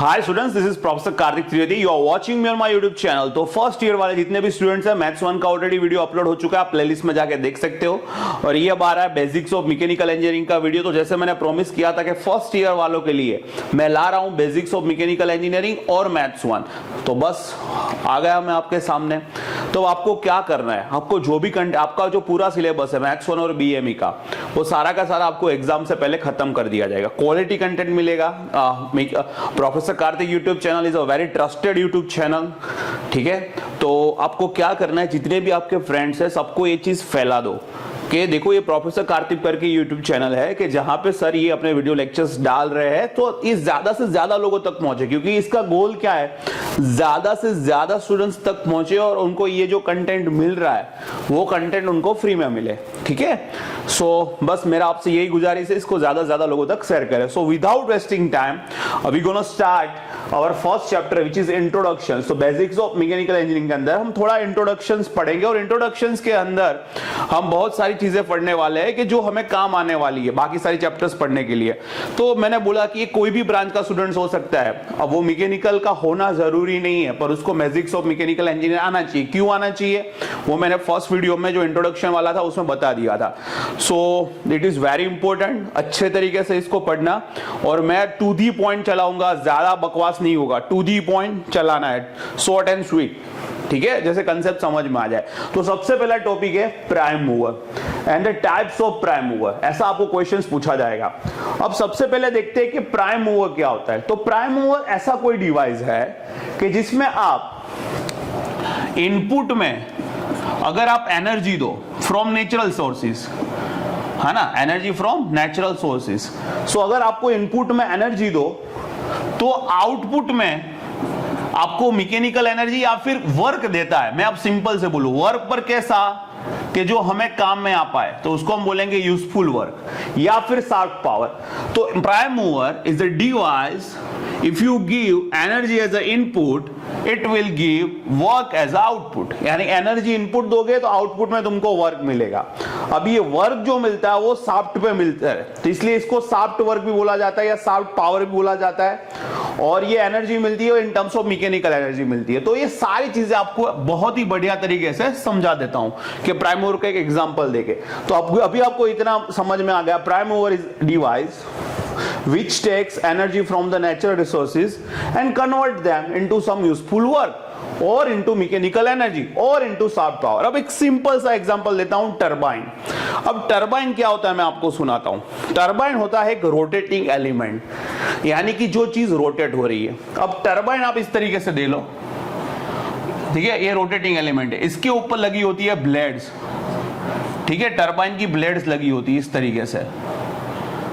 Hi students, this is professor Kartik Trivedi. You are watching me on my YouTube channel. तो first year वाले जितने भी students हैं, maths 1 का ऑलरेडी वीडियो अपलोड हो चुका है, आप प्लेलिस्ट में जाके देख सकते हो। और ये अब आ रहा है बेसिक्स ऑफ मैकेनिकल इंजीनियरिंग का वीडियो। तो जैसे मैंने प्रॉमिस किया था कि फर्स्ट ईयर वालों के लिए मैं ला रहा हूं बेसिक्स ऑफ मैकेनिकल इंजीनियरिंग और मैथ्स 1, तो बस आ गया मैं आपके सामने। तो आपको क्या करना है, आपको जो भी आपका जो पूरा सिलेबस है मैथ्स 1 और बीएमई का, वो सारा का सारा आपको एग्जाम से पहले खत्म कर दिया जाएगा। क्वालिटी कंटेंट मिलेगा। Professor Kartik YouTube channel is a very trusted YouTube channel, ठीक है। तो आपको क्या करना है, जितने भी आपके फ्रेंड्स हैं सबको ये चीज फैला दो कि देखो ये प्रोफेसर कार्तिक करके यूट्यूब चैनल है कि जहां पे सर ये अपने वीडियो लेक्चर्स डाल रहे हैं, तो ये ज्यादा से ज्यादा लोगों तक पहुंचे, क्योंकि इसका गोल क्या है, ज्यादा से ज्यादा स्टूडेंट्स तक पहुंचे और उनको ये जो कंटेंट मिल रहा है वो कंटेंट उनको फ्री में मिले, ठीक है। सो बस मेरा आपसे यही गुजारिश है, इसको ज्यादा से ज्यादा लोगों तक शेयर करें। So without wasting time we gonna start our first chapter which is introduction. So basics of mechanical engineering के अंदर हम थोड़ा इंट्रोडक्शंस पढ़ेंगे और इंट्रोडक्शंस के अंदर हम बहुत सारी चीजें पढ़ने वाले हैं कि जो हमें काम आने वाली है बाकी सारी चैप्टर्स पढ़ने के लिए। तो मैंने बोला कि कोई भी ब्रांच का स्टूडेंट्स हो सकता है, अब वो मैकेनिकल का होना जरूरी नहीं है, पर उसको बेसिक्स ऑफ मैकेनिकल इंजीनियर आना चाहिए। क्यों आना चाहिए वो मैंने फर्स्ट वीडियो में जो इंट्रोडक्शन वाला था उसमें बता दिया था। So it is very important, अच्छे तरीके से इसको पढ़ना। और मैं टू दी पॉइंट चलाऊंगा, ज्यादा बकवास नहीं होगा, टू दी पॉइंट चलाना है, शॉर्ट एंड स्वीट, ठीक है, जैसे कंसेप्ट समझ में आ जाए। तो सबसे पहला टॉपिक है prime mover and the types of prime mover. ऐसा आपको क्वेश्चंस पूछा जाएगा। अब सबसे पहले देखते हैं कि प्राइम मूवर क्या होता है। तो प्राइम मूवर ऐसा कोई डिवाइस है कि जिसमें आप इनपुट में अगर आप एनर्जी दो फ्रॉम नेचुरल सोर्सेज, है ना, एनर्जी फ्रॉम नेचुरल सोर्सेज। सो अगर आपको इनपुट में एनर्जी दो तो आउटपुट में आपको मैकेनिकल एनर्जी या फिर वर्क देता है। मैं अब सिंपल से बोलूं, वर्क पर कैसा कि जो हमें काम में आ पाए, तो उसको हम बोलेंगे यूजफुल वर्क या फिर शार्प पावर। तो prime mover is a device, if you give energy as a input it will give work as output. यानी एनर्जी इनपुट दोगे तो आउटपुट में तुमको वर्क मिलेगा। अब ये वर्क जो मिलता है वो शाफ्ट पे मिलता है, तो इसलिए इसको शाफ्ट वर्क भी बोला जाता है या शाफ्ट पावर भी बोला जाता है। और ये एनर्जी मिलती है in terms of mechanical energy मिलती है। तो ये सारी चीजें आपको बहुत ही बढ़िया तरीके से समझा देता हूं कि प्राइम मूवर का एक एग्जांपल देके। तो अभी आपको इतना समझ में आ गया, prime mover is device which takes energy from the natural resources and convert them into some useful work or into mechanical energy or into shaft power। अब एक सिंपल सा एग्जांपल देता हूं, टरबाइन। अब टरबाइन क्या होता है मैं आपको सुनाता हूं। टरबाइन होता है एक रोटेटिंग एलिमेंट, यानी कि जो चीज रोटेट हो रही है। अब टरबाइन आप इस तरीके से दे लो, ठीक है, ये रोटेटिंग एलिमेंट है, इसके ऊपर लगी होती है ब्लेड्स, ठीक है, टरबाइन की ब्लेड्स लगी होती है इस तरीके से।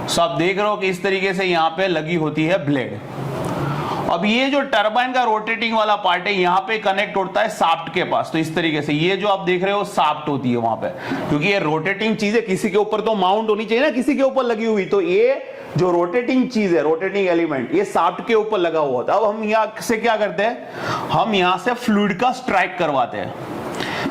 सो आप देख रहे हो कि इस तरीके से यहां पे लगी होती है ब्लेड। अब ये जो टरबाइन का रोटेटिंग वाला पार्ट है यहां पे कनेक्ट होता है शाफ्ट के पास। तो इस तरीके से ये जो आप देख रहे हो शाफ्ट होती है वहां पे, क्योंकि ये रोटेटिंग चीज है, किसी के ऊपर तो माउंट होनी चाहिए ना, किसी के ऊपर लगी हुई। तो ये जो रोटेटिंग चीज है, रोटेटिंग एलिमेंट, ये शाफ्ट के ऊपर लगा हुआ था। अब हम यहां से क्या करते हैं, हम यहां से फ्लूइड का स्ट्राइक करवाते हैं।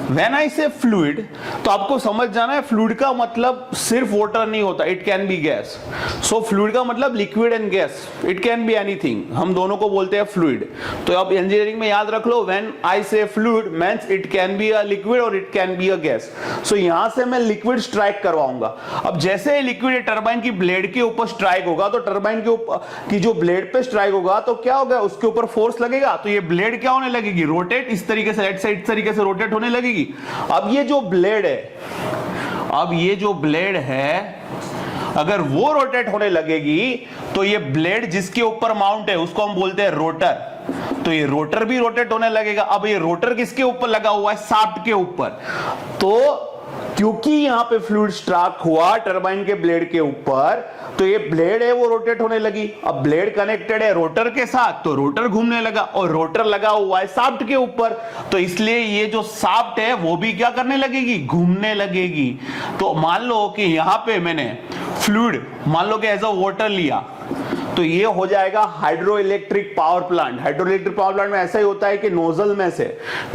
When I say fluid, तो आपको समझ जाना है फ्लूइड का मतलब सिर्फ वाटर नहीं होता, it can B gas. So fluid का मतलब liquid and gas, it can be anything, हम दोनों को बोलते हैं फ्लूइड। तो अब इंजीनियरिंग में याद रख लो, when I say fluid means it can be a liquid और it can be a gas. So यहां से मैं लिक्विड स्ट्राइक करवाऊंगा। अब जैसे लिक्विड टरबाइन की ब्लेड के ऊपर स्ट्राइक होगा, तो टरबाइन के ऊपर की जो ब्लेड पे स्ट्राइक होगा तो क्या होगा, उसके ऊपर फोर्स लगेगा, तो ये ब्लेड क्या होने लगेगी, रोटेट, इस तरीके से राइट साइड तरीके से रोटेट होने लगेगी। अब ये जो ब्लेड है, अब ये जो ब्लेड है अगर वो रोटेट होने लगेगी तो ये ब्लेड जिसके ऊपर माउंट है उसको हम बोलते हैं रोटर। तो ये रोटर भी रोटेट होने लगेगा। अब ये रोटर किसके ऊपर लगा हुआ है, शाफ्ट के ऊपर। तो क्योंकि यहां पे फ्लूइड स्ट्राक हुआ टरबाइन के ब्लेड के ऊपर, तो ये ब्लेड है वो रोटेट होने लगी। अब ब्लेड कनेक्टेड है रोटर के साथ, तो रोटर घूमने लगा और रोटर लगा हुआ है शाफ्ट के ऊपर, तो इसलिए ये जो शाफ्ट है वो भी क्या करने लगेगी, घूमने लगेगी। तो मान लो कि यहां पे मैंने फ्लूइड मान लो कि एज अ वाटर लिया, तो ये हो जाएगा hydro electric power plant. Hydro electric power plant में ऐसा ही होता है कि नोजल में से,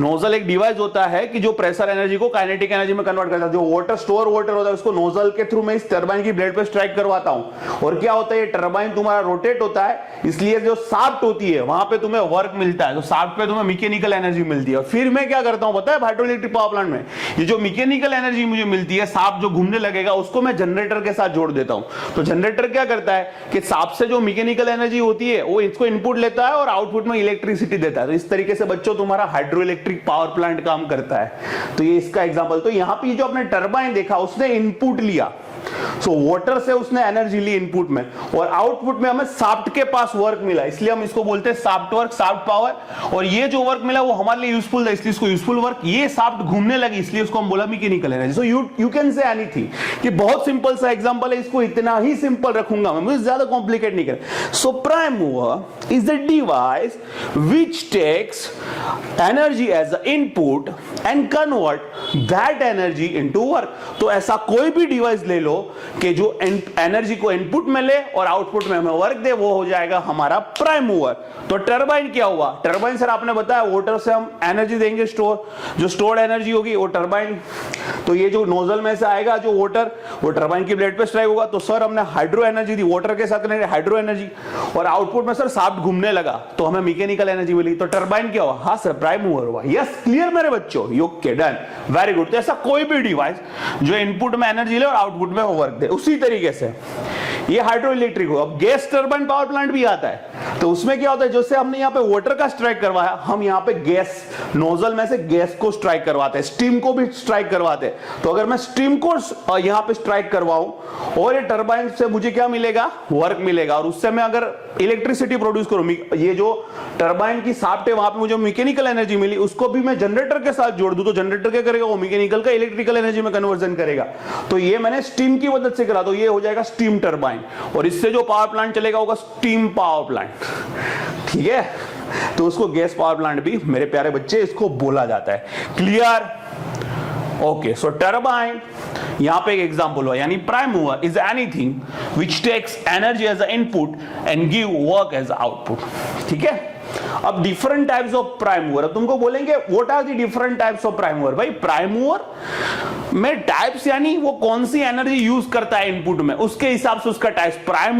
नोजल एक डिवाइस होता है कि जो प्रेशर एनर्जी को काइनेटिक एनर्जी में कन्वर्ट करता है। जो वाटर स्टोर वाटर होता है उसको नोजल के थ्रू मैं इस टरबाइन की ब्लेड पे स्ट्राइक करवाता हूं, और क्या होता है ये टरबाइन तुम्हारा रोटेट होता है, इसलिए जो शाफ्ट होती है वहां पे तुम्हें वर्क मिलता है, तो शाफ्ट पे तुम्हें मैकेनिकल एनर्जी मिलती है। फिर मैं क्या करता हूं पता है हाइड्रो इलेक्ट्रिक पावर प्लांट में, ये जो मैकेनिकल एनर्जी मुझे मिलती है, शाफ्ट जो घूमने लगेगा उसको मैं जनरेटर के साथ जोड़ देता हूं। तो जनरेटर क्या करता है कि शाफ्ट से जो मैकेनिकल एनर्जी होती है वो इसको इनपुट लेता है और आउटपुट में इलेक्ट्रिसिटी देता है। तो इस तरीके से बच्चों तुम्हारा हाइड्रो इलेक्ट्रिक पावर प्लांट काम करता है। तो ये इसका एग्जांपल। तो यहां पे जो आपने टरबाइन देखा उसने इनपुट लिया, सो वाटर से उसने एनर्जी ली इनपुट में, और आउटपुट में हमें शाफ्ट के पास वर्क मिला, इसलिए हम इसको बोलते हैं शाफ्ट वर्क, शाफ्ट पावर। और ये जो वर्क मिला वो हमारे लिए यूजफुल था, इसलिए इसको यूजफुल वर्क। ये शाफ्ट घूमने लगी इसलिए उसको हम बोला mechanical energy. So you can say anything, कि बहुत सिंपल सा एग्जांपल है, इसको इतना ही सिंपल रखूंगा मैं, मुझे ज्यादा कॉम्प्लिकेट नहीं कर। So prime mover is the device which takes energy as a input and convert that energy into work. तो ऐसा कोई भी डिवाइस ले लो कि जो एनर्जी को इनपुट में ले और आउटपुट में हमें वर्क दे, वो हो जाएगा हमारा प्राइम मूवर। तो टरबाइन क्या हुआ? टरबाइन सर आपने बताया वाटर से हम एनर्जी देंगे स्टोर, जो स्टोर्ड एनर्जी होगी वो टरबाइन, तो ये जो नोजल में से आएगा जो वाटर, वो टरबाइन की ब्लेड पे स्ट्राइक होगा। तो सर हमने हाइड्रो एनर्जी दी, वाटर के साथ हाइड्रो एनर्जी, और आउटपुट में सर शाफ्ट घूमने लगा तो हमें मैकेनिकल एनर्जी मिली। तो टरबाइन क्या हुआ? हाँ सर प्राइम मूवर हुआ। यस क्लियर मेरे बच्चों? Okay done, very good. तो ऐसा कोई भी डिवाइस जो इनपुट में एनर्जी ले और आउटपुट में वर्क दे, उसी तरीके से ये हाइड्रो इलेक्ट्रिक हो। अब गैस टरबाइन पावर प्लांट भी आता है, तो उसमें क्या होता है, जैसे हमने यहाँ पे वाटर का स्ट्राइक करवाया, हम यहाँ पे गैस नोजल में से गैस को स्ट्राइक करवाते हैं, स्टीम को भी स्ट्राइक करवाते हैं। तो अगर मैं स्टीम को यहाँ पे स्ट्राइक करवाऊं और ये टरबाइन से मुझे क्या मिलेगा? वर्क मिलेगा, और उससे मैं अगर इलेक्ट्रिसिटी प्रोड्यूस करूं, ये जो टरबाइन की शाफ्ट है वहां पे मुझे मैकेनिकल एनर्जी मिली, उसको भी मैं जनरेटर के साथ जोड़ दूं, तो जनरेटर क्या करेगा? वो मैकेनिकल का इलेक्ट्रिकल एनर्जी में कन्वर्जन करेगा। तो ये मैंने स्टीम की मदद से करा, तो ये हो जाएगा स्टीम टरबाइन, और इससे जो पावर प्लांट चलेगा होगा स्टीम पावर प्लांट। ठीक है, तो उसको गैस पावर प्लांट भी मेरे प्यारे बच्चे इसको बोला जाता है। क्लियर? ओके, सो टरबाइन यहां पे एक एग्जांपल हुआ, यानी prime mover is anything which takes energy as a input and give work as output. ठीक है, अब different types of prime mover, अब तुमको बोलेंगे what are the different types of prime mover. भाई प्राइम मूवर में टाइप्स यानी वो कौन सी एनर्जी यूज करता है इनपुट में, उसके हिसाब से उसका टाइप्स प्राइम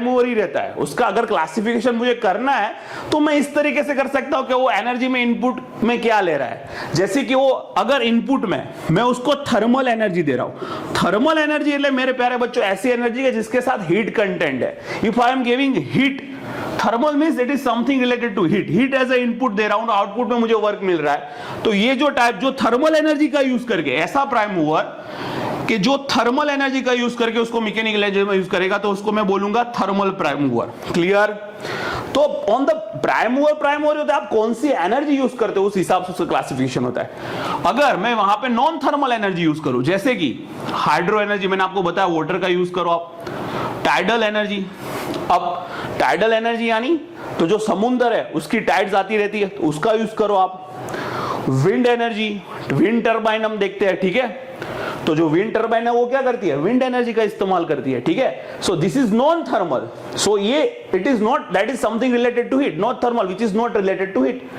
मूवर ही रहता है। उसका अगर क्लासिफिकेशन मुझे करना है तो मैं इस तरीके से कर सकता हूं कि वो एनर्जी में इनपुट में क्या ले रहा है। जैसे कि वो अगर इनपुट में मैं उसको थर्मल एनर्जी दे रहा हूं, थर्मल एनर्जी એટલે मेरे प्यारे बच्चों ऐसी एनर्जी है जिसके साथ हीट कंटेंट है। If I am giving heat, thermal means it is something related to heat, heat as a input दे रहा हूं, आउटपुट में मुझे वर्क मिल रहा है। तो ये जो टाइप जो थर्मल एनर्जी का यूज करके, ऐसा प्राइम मूवर कि जो थर्मल एनर्जी का यूज करके उसको मैकेनिकल एनर्जी में यूज करेगा, तो उसको मैं बोलूंगा थर्मल प्राइम मूवर। क्लियर? तो ऑन द प्राइम मूवर होता है, आप कौन सी एनर्जी यूज करते हो उस हिसाब से उसका क्लासिफिकेशन होता है। अगर मैं वहां पे नॉन थर्मल एनर्जी यूज करूं, जैसे कि हाइड्रो एनर्जी, मैंने आपको बताया वाटर का यूज करो आप, टाइडल एनर्जी। अब टाइडल एनर्जी यानी तो जो समुद्र है उसकी टाइड्स आती रहती है, तो उसका यूज करो आप। विंड एनर्जी, विंड टरबाइन हम देखते हैं। ठीक है, तो जो विंड टरबाइन है वो क्या करती है? विंड एनर्जी का इस्तेमाल करती है। ठीक है, so this is non thermal, so ये it is not, that is something related to heat, not thermal which is not related to heat.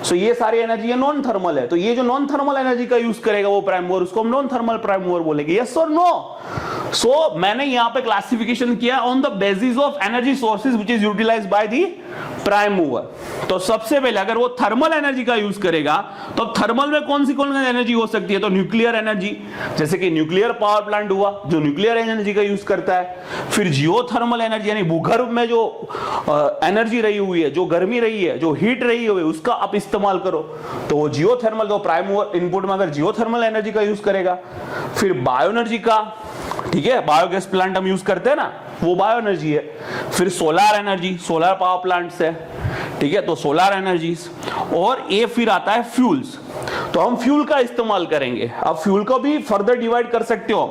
So ये सारी एनर्जी है नॉन थर्मल है, तो ये जो नॉन थर्मल एनर्जी का यूज करेगा वो प्राइम मूवर, उसको हम नॉन थर्मल प्राइम मूवर बोलेंगे। यस और नो? सो मैंने यहां पे क्लासिफिकेशन किया on the basis of energy sources which is utilized by the prime mover. तो सबसे पहले अगर वो थर्मल एनर्जी का यूज करेगा तो थर्मल में कौन सी एनर्जी हो सकती है? तो न्यूक्लियर एनर्जी, जैसे कि न्यूक्लियर पावर प्लांट हुआ जो न्यूक्लियर एनर्जी का यूज करता है। फिर जियोथर्मल एनर्जी यानी भूगर्भ में जो एनर्जी रही हुई है, जो गर्मी रही है, जो हीट रही हुई है, उसका आप इस्तेमाल करो, तो वो जियोथर्मल, तो प्राइम मूवर इनपुट में अगर जियोथर्मल एनर्जी का यूज करेगा। फिर बायो एनर्जी का, ठीक है, बायोगैस प्लांट हम यूज करते हैं ना, वो बायो एनर्जी है। फिर solar energy, solar power plant से, ठीक है, तो सोलर एनर्जीज। और ये फिर आता है फ्यूल्स। तो हम फ्यूल का इस्तेमाल करेंगे। अब फ्यूल को भी फर्दर डिवाइड कर सकते हो,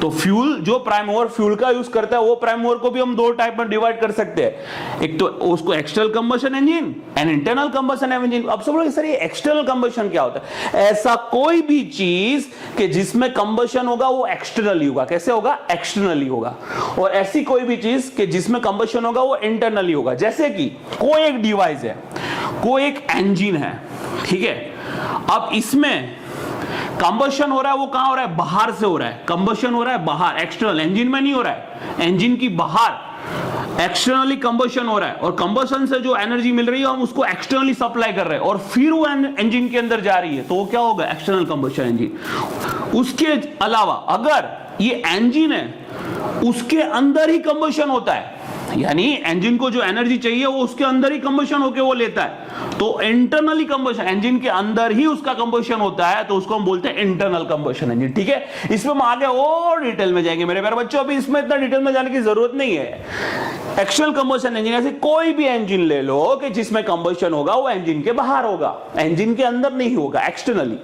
तो फ्यूल जो प्राइम मूवर फ्यूल का यूज करता है वो प्राइम मूवर को भी हम दो टाइप में डिवाइड कर सकते हैं, एक तो उसको external combustion engine and internal combustion engine. अब सब लोग सर ये एक्सटर्नल कंबशन क्या होता है? ऐसा कोई भी चीज कि जिसमें कंबशन होगा वो एक्सटर्नली होगा। कैसे होगा? एक्सटर्नली होगा। और ऐसी कोई भी चीज कि जिसमें कंबशन होगा वो इंटरनली होगा। जैसे कि कोई एक डिवाइस है, कोई एक इंजन है, ठीक है, अब इसमें कंबशन हो रहा है, वो कहां हो रहा है? बाहर से हो रहा है। कंबशन हो रहा है बाहर, एक्सटर्नल, इंजन में नहीं हो रहा है, इंजन की बाहर एक्सटर्नली कंबशन हो रहा है, और कंबशन से जो एनर्जी मिल रही है हम उसको एक्सटर्नली सप्लाई कर रहे हैं और फिर वो इंजन के अंदर जा रही है, तो वो क्या होगा? External combustion engine. उसके अलावा अगर ये इंजन है उसके अंदर ही कंबशन होता है, यानी इंजन को जो एनर्जी चाहिए वो उसके अंदर ही कंबशन होके वो लेता है, तो इंटरनली कंबशन, इंजन के अंदर ही उसका कंबशन होता है, तो उसको हम बोलते हैं इंटरनल कंबशन इंजन। ठीक है, इसमें हम आगे और डिटेल में जाएंगे मेरे प्यारे बच्चों, अभी इसमें इतना डिटेल में जाने की जरूरत नहीं है। एक्सटर्नल कंबशन इंजन ऐसे कोई भी इंजन ले लो कि जिसमें कंबशन होगा वो इंजन के बाहर होगा, इंजन के अंदर नहीं होगा, एक्सटर्नली।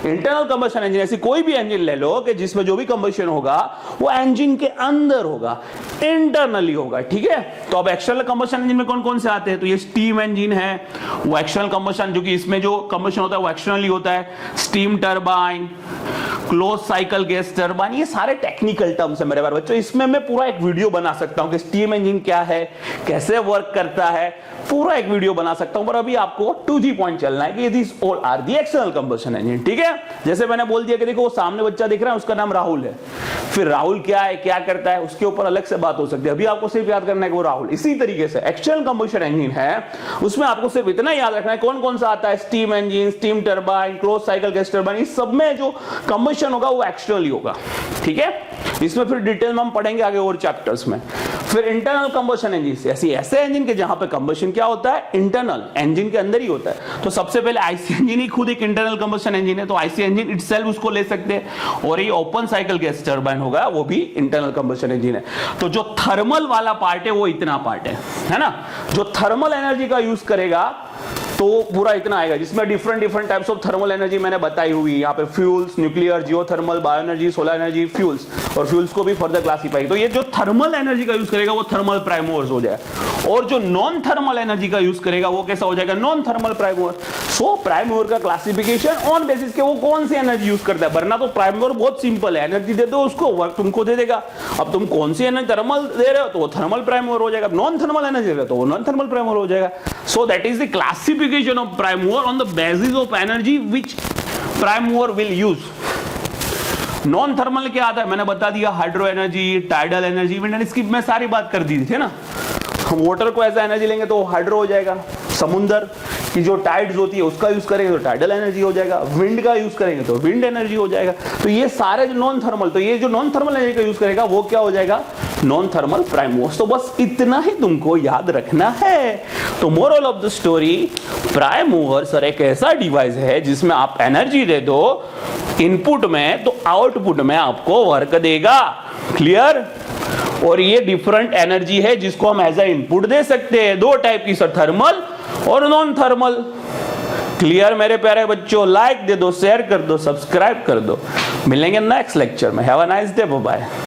इंटरनल कंबशन इंजन ऐसी कोई भी इंजन ले लो कि जिसमें जो भी कंबशन होगा वो इंजन के अंदर होगा, इंटरनली होगा। ठीक है, तो अब एक्सटर्नल कंबशन इंजन में कौन कौन से आते हैं? तो ये स्टीम इंजन है, वो एक्सटर्नल कंबशन, जो कि इसमें जो कंबशन होता है वो एक्सटर्नली होता है। Steam turbine, close cycle gas turbine, ये सारे टेक्निकल टर्म्स है मेरे प्यारे बच्चों। इसमें मैं पूरा एक वीडियो बना सकता हूं कि स्टीम इंजन क्या है, कैसे वर्क करता है, पूरा एक वीडियो बना सकता हूं, पर अभी आपको 2G पॉइंट चलना है कि this all are the external combustion engine. ठीक है, जैसे मैंने बोल दिया कि देखो वो सामने बच्चा दिख रहा है उसका नाम राहुल है, फिर राहुल क्या है, क्या करता है, उसके ऊपर अलग से बात हो सकती है, अभी आपको सिर्फ याद करना है कि वो राहुल। इसी तरीके से एक्सटर्नल कंबशन इंजन है, उसमें आपको सिर्फ इतना याद रखना है कौन कौन सा आता है, steam engine, steam turbine, close cycle gas turbine, इस सब में जो कंबशन होगा वो एक्सटर्नली होगा। ठीक है, इसमें फिर डिटेल में हम पढ़ेंगे आगे और चैप्टर्स में। फिर इंटरनल कंबशन इंजन, ऐसे इंजन के जहां पे कंबशन क्या होता है, इंटरनल, इंजन के अंदर ही होता है। तो सबसे पहले आईसी इंजन ही खुद एक इंटरनल कंबशन इंजन है, तो आईसी इंजन इटसेल्फ उसको ले सकते हैं, और ये ओपन साइकिल गैस टरबाइन होगा वो भी इंटरनल कंबशन इंजन है। तो जो थर्मल वाला पार्ट है वो इतना पार्ट है ना, जो थर्मल एनर्जी का यूज करेगा तो पूरा इतना आएगा, जिसमें different types of thermal energy मैंने बताई हुई है यहाँ पे, fuels, nuclear, geothermal, bio energy, solar energy, fuels, और फ्यूल्स को भी फर्दर क्लासिफाई। तो ये जो थर्मल एनर्जी का यूज करेगा वो थर्मल प्राइम मूवर्स हो जाएगा, और जो नॉन थर्मल एनर्जी का यूज करेगा वो कैसा हो जाएगा, non thermal prime mover. So prime mover का क्लासिफिकेशन ऑन बेसिस के वो कौन सी एनर्जी यूज करता है, वरना तो प्राइम मूवर बहुत सिंपल है, एनर्जी दे दो उसको, वर्क तुमको दे देगा। अब तुम कौन सी एनर्जी थर्मल दे रहे हो तो वो थर्मल प्राइम मूवर हो जाएगा, नॉन थर्मल एनर्जी दे रहे हो तो वो नॉन थर्मल प्राइम मूवर हो जाएगा। So that is the classification of prime mover on the basis of energy which prime mover will use। Non thermal क्या आता है मैंने बता दिया, hydro energy, tidal energy, wind energy, इसकी मैं सारी बात कर दी थी ना। हम वाटर को ऐसा एनर्जी लेंगे तो हाइड्रो हो जाएगा, समुद्र की जो टाइड्स होती है उसका यूज करेंगे तो टाइडल एनर्जी हो जाएगा, विंड का यूज करेंगे तो विंड एनर्जी हो जाएगा। तो ये सारे जो नॉन थर्मल, तो ये जो नॉन थर्मल एनर्जी का यूज करेगा वो क्या हो जाएगा, नॉन थर्मल प्राइम मूवर। तो बस इतना ही तुमको याद रखना है। तो moral of the story, prime mover sir एक ऐसा डिवाइस है जिसमें आप एनर्जी दे दो इनपुट में तो आउटपुट में आपको वर्क देगा। क्लियर? और ये डिफरेंट एनर्जी है जिसको हम एज ए इनपुट दे सकते हैं, दो टाइप की सर, थर्मल और नॉन थर्मल। क्लियर मेरे प्यारे बच्चों? लाइक दे दो, शेयर कर दो, सब्सक्राइब कर दो। मिलेंगे नेक्स्ट लेक्चर में। Have a nice day, bye bye.